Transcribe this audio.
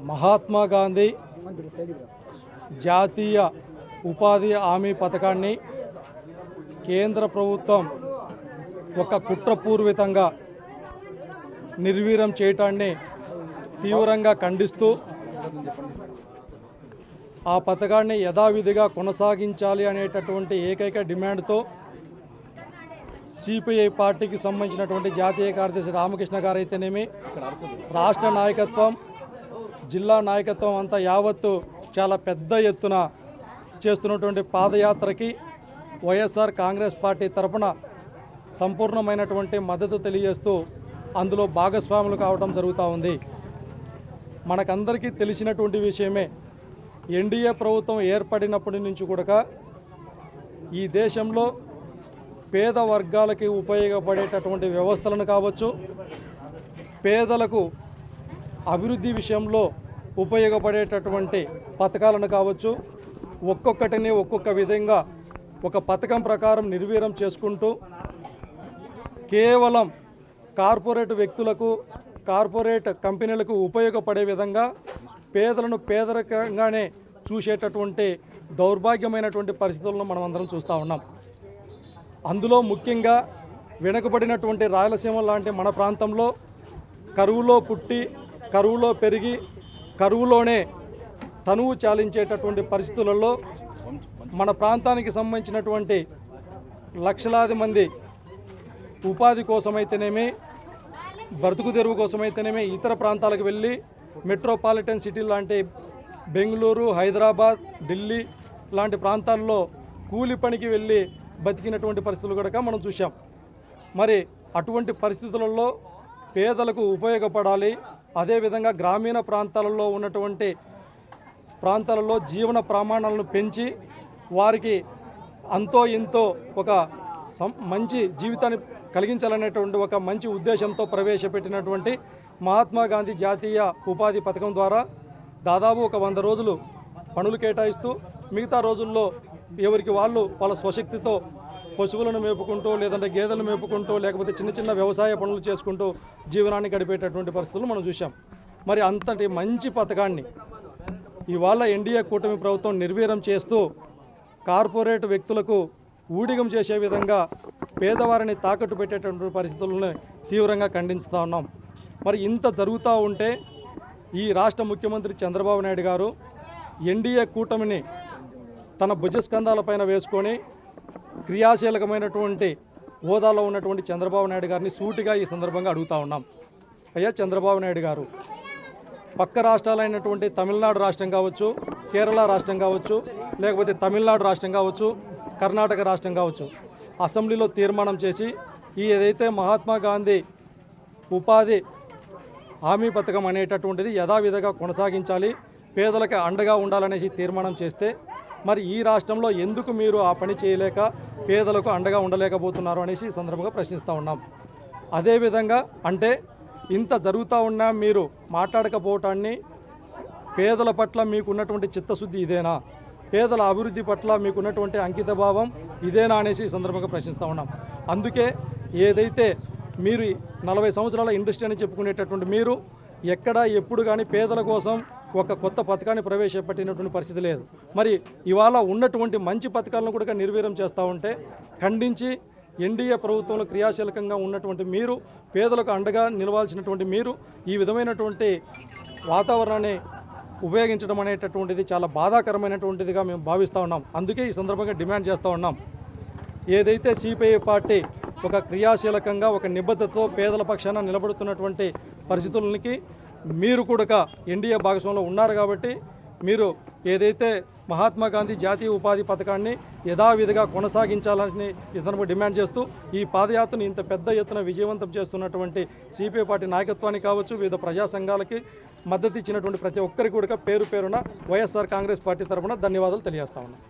మహాత్మా గాంధీ జాతీయ ఉపాధి హామీ పథకాన్ని కేంద్ర ప్రభుత్వం ఒక కుట్రపూర్వితంగా నిర్వీర్యం చేయటాన్ని తీవ్రంగా ఖండిస్తూ ఆ పథకాన్ని యథావిధిగా కొనసాగించాలి అనేటటువంటి ఏకైక డిమాండ్తో సిపిఐ పార్టీకి సంబంధించినటువంటి జాతీయ కార్యదర్శి రామకృష్ణ గారు అయితేనేమి, రాష్ట్ర నాయకత్వం, జిల్లా నాయకత్వం అంతా యావత్తు చాలా పెద్ద ఎత్తున చేస్తున్నటువంటి పాదయాత్రకి వైఎస్ఆర్ కాంగ్రెస్ పార్టీ తరఫున సంపూర్ణమైనటువంటి మద్దతు తెలియజేస్తూ అందులో భాగస్వాములు కావడం జరుగుతూ ఉంది. మనకందరికీ తెలిసినటువంటి విషయమే, ఎన్డీఏ ప్రభుత్వం ఏర్పడినప్పటి నుంచి కూడా ఈ దేశంలో పేద వర్గాలకి ఉపయోగపడేటటువంటి వ్యవస్థలను కావచ్చు, పేదలకు అభివృద్ధి విషయంలో ఉపయోగపడేటటువంటి పథకాలను కావచ్చు, ఒక్కొక్కటిని ఒక్కొక్క విధంగా ఒక పథకం ప్రకారం నిర్వీర్యం చేసుకుంటూ కేవలం కార్పొరేట్ వ్యక్తులకు, కార్పొరేట్ కంపెనీలకు ఉపయోగపడే విధంగా పేదలను పేదరికంగానే చూసేటటువంటి దౌర్భాగ్యమైనటువంటి పరిస్థితులను మనం అందరం చూస్తూ ఉన్నాం. అందులో ముఖ్యంగా వెనుకబడినటువంటి రాయలసీమ లాంటి మన ప్రాంతంలో కరువులో పుట్టి, కరువులో పెరిగి, కరువులోనే తనువు చాలించేటటువంటి పరిస్థితులలో మన ప్రాంతానికి సంబంధించినటువంటి లక్షలాది మంది ఉపాధి కోసమైతేనేమి, బ్రతుకు తెరువు కోసమైతేనేమి ఇతర ప్రాంతాలకు వెళ్ళి మెట్రోపాలిటన్ సిటీ లాంటి బెంగళూరు, హైదరాబాద్, ఢిల్లీ లాంటి ప్రాంతాల్లో కూలి పనికి వెళ్ళి బతికినటువంటి పరిస్థితులు కూడా మనం చూసాం. మరి అటువంటి పరిస్థితులలో పేదలకు ఉపయోగపడాలి, అదేవిధంగా గ్రామీణ ప్రాంతాలలో ఉన్నటువంటి ప్రాంతాలలో జీవన ప్రమాణాలను పెంచి వారికి అంతో ఇంతో ఒక మంచి జీవితాన్ని కలిగించాలనేటువంటి ఒక మంచి ఉద్దేశంతో ప్రవేశపెట్టినటువంటి మహాత్మా గాంధీ జాతీయ ఉపాధి పథకం ద్వారా దాదాపు ఒక 100 రోజులు పనులు కేటాయిస్తూ మిగతా రోజుల్లో ఎవరికి వాళ్ళు వాళ్ళ స్వశక్తితో పశువులను మేపుకుంటూ, లేదంటే గేదెలను మేపుకుంటూ, లేకపోతే చిన్న చిన్న వ్యవసాయ పనులు చేసుకుంటూ జీవనాన్ని గడిపేటటువంటి పరిస్థితులు మనం చూసాం. మరి అంతటి మంచి పథకాన్ని ఇవాళ ఎన్డీఏ కూటమి ప్రభుత్వం నిర్వీర్యం చేస్తూ కార్పొరేట్ వ్యక్తులకు ఊడిగం చేసే విధంగా పేదవారిని తాకట్టు పెట్టేటటువంటి పరిస్థితులను తీవ్రంగా ఖండిస్తూ ఉన్నాం. మరి ఇంత జరుగుతూ ఉంటే ఈ రాష్ట్ర ముఖ్యమంత్రి చంద్రబాబు నాయుడు గారు ఎన్డీఏ కూటమిని తన భుజస్కంధాలపైన వేసుకొని క్రియాశీలకమైనటువంటి హోదాలో ఉన్నటువంటి చంద్రబాబు నాయుడు గారిని సూటిగా ఈ సందర్భంగా అడుగుతూ ఉన్నాం. అయ్యా చంద్రబాబు నాయుడు గారు, పక్క రాష్ట్రాలైనటువంటి తమిళనాడు రాష్ట్రం కావచ్చు, కేరళ రాష్ట్రం కావచ్చు, లేకపోతే తమిళనాడు రాష్ట్రం కావచ్చు, కర్ణాటక రాష్ట్రం కావచ్చు, అసెంబ్లీలో తీర్మానం చేసి ఈ ఏదైతే మహాత్మా గాంధీ ఉపాధి హామీ పథకం అనేటటువంటిది యథావిధిగా కొనసాగించాలి, పేదలకు అండగా ఉండాలనేసి తీర్మానం చేస్తే మరి ఈ రాష్ట్రంలో ఎందుకు మీరు ఆ పని చేయలేక పేదలకు అండగా ఉండలేకపోతున్నారు అనేసి ఈ సందర్భంగా ప్రశ్నిస్తూ ఉన్నాం. అదేవిధంగా అంటే ఇంత జరుగుతూ ఉన్నా మీరు మాట్లాడకపోవటాన్ని, పేదల పట్ల మీకున్నటువంటి చిత్తశుద్ధి ఇదేనా, పేదల అభివృద్ధి పట్ల మీకున్నటువంటి అంకితభావం ఇదేనా అనేసి ఈ సందర్భంగా ప్రశ్నిస్తూ ఉన్నాం. అందుకే ఏదైతే మీరు 40 సంవత్సరాల ఇండస్ట్రీ అని చెప్పుకునేటటువంటి మీరు ఎక్కడ ఎప్పుడు కానీ పేదల కోసం ఒక కొత్త పథకాన్ని ప్రవేశపెట్టినటువంటి పరిస్థితి లేదు. మరి ఇవాళ ఉన్నటువంటి మంచి పథకాలను కూడా నిర్వీర్యం చేస్తూ ఉంటే ఖండించి ఎన్డీఏ ప్రభుత్వంలో క్రియాశీలకంగా ఉన్నటువంటి మీరు, పేదలకు అండగా నిలవాల్సినటువంటి మీరు ఈ విధమైనటువంటి వాతావరణాన్ని ఉపయోగించడం అనేటటువంటిది చాలా బాధాకరమైనటువంటిదిగా మేము భావిస్తూ ఉన్నాం. అందుకే ఈ సందర్భంగా డిమాండ్ చేస్తూ ఉన్నాం, ఏదైతే సిపిఐ పార్టీ ఒక క్రియాశీలకంగా ఒక నిబద్ధతతో పేదల పక్షాన నిలబడుతున్నటువంటి పరిస్థితులకి మీరు కూడా ఎన్డీఏ భాగస్వామ్యంలో ఉన్నారు కాబట్టి మీరు ఏదైతే మహాత్మా గాంధీ జాతీయ ఉపాధి పథకాన్ని యథావిధిగా కొనసాగించాలని ఈ సందర్భంగా డిమాండ్ చేస్తూ ఈ పాదయాత్రను ఇంత పెద్ద ఎత్తున విజయవంతం చేస్తున్నటువంటి సిపిఐ పార్టీ నాయకత్వానికి కావచ్చు, వివిధ ప్రజా సంఘాలకి మద్దతు ఇచ్చినటువంటి ప్రతి ఒక్కరికి కూడా పేరు పేరున వైఎస్ఆర్ కాంగ్రెస్ పార్టీ తరఫున ధన్యవాదాలు తెలియజేస్తా ఉన్నాం.